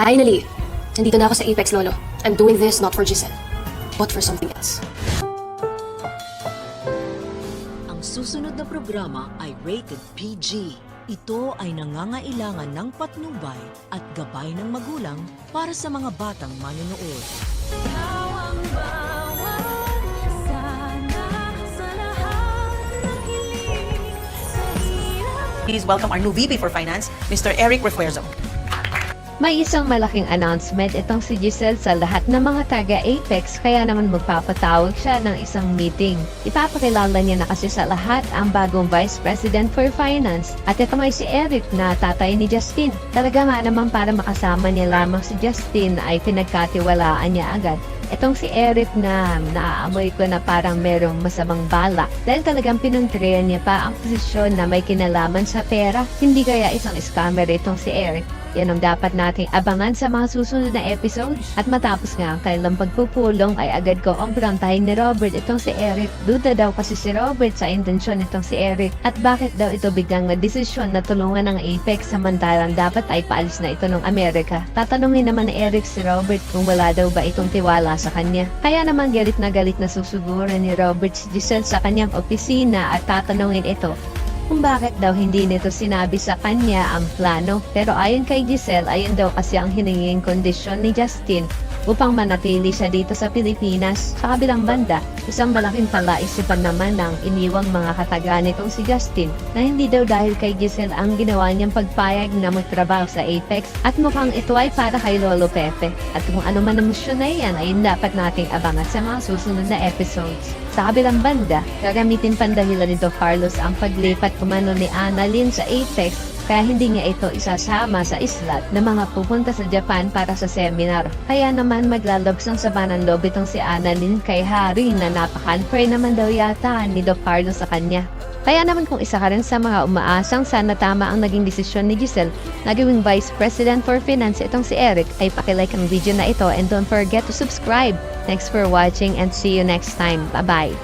Finally, nandito na ako sa Apex, Lolo. I'm doing this not for Giselle, but for something else. Ang susunod na programa ay rated PG. Ito ay nangangailangan ng patnubay at gabay ng magulang para sa mga batang manonood. Please welcome our new VP for Finance, Mr. Eric Refuerzo. May isang malaking announcement itong si Giselle sa lahat ng mga taga-Apex kaya naman magpapatawag siya ng isang meeting. Ipapakilala niya na kasi sa lahat ang bagong Vice President for Finance at ito may si Eric na tatay ni Justin. Talaga nga naman para makasama niya lamang si Justin ay pinagkatiwalaan niya agad. Itong si Eric na naaamoy ko na parang merong masamang balak dahil talagang pinuntriyan niya pa ang posisyon na may kinalaman sa pera. Hindi kaya isang scammer itong si Eric? Yan ang dapat nating abangan sa mga susunod na episode. At matapos nga ang kanilang pagpupulong ay agad ko ang prantahin ni Robert itong si Eric. Duda daw kasi si Robert sa intensyon itong si Eric. At bakit daw ito biglang na-desisyon na tulungan ng Apex samantalang dapat ay paalis na ito ng Amerika. Tatanungin naman ni Eric si Robert kung wala daw ba itong tiwala sa kanya. Kaya naman galit na susuguran ni Robert si Giselle sa kanyang opisina at tatanungin ito kung bakit daw hindi nito sinabi sa kanya ang plano. Pero ayon kay Giselle, ayon daw kasi ang hininging kondisyon ni Justin upang manatili siya dito sa Pilipinas. Sa kabilang banda, isang malaking palaisipan naman ng iniwang mga kataga nitong si Justin na hindi daw dahil kay Giselle ang ginawa niyang pagpayag na magtrabaho sa Apex at mukhang ito ay para kay Lolo Pepe. At kung ano man ang misyon na iyan ay dapat nating abangan sa mga susunod na episodes. Sa kabilang banda, gagamitin pandahilan ni Don Carlos ang paglipat kumano ni Annalyn sa Apex kaya hindi niya ito isasama sa islat na mga pupunta sa Japan para sa seminar. Kaya naman maglalabsang sa ng loob itong si Annalyn kay Harry na napaka-unfair naman daw yata ni Don Carlos sa kanya. Kaya naman kung isa ka rin sa mga umaasang sana tama ang naging desisyon ni Giselle na gawing Vice President for Finance itong si Eric ay pakilike ang video na ito and don't forget to subscribe. Thanks for watching and see you next time. Bye-bye!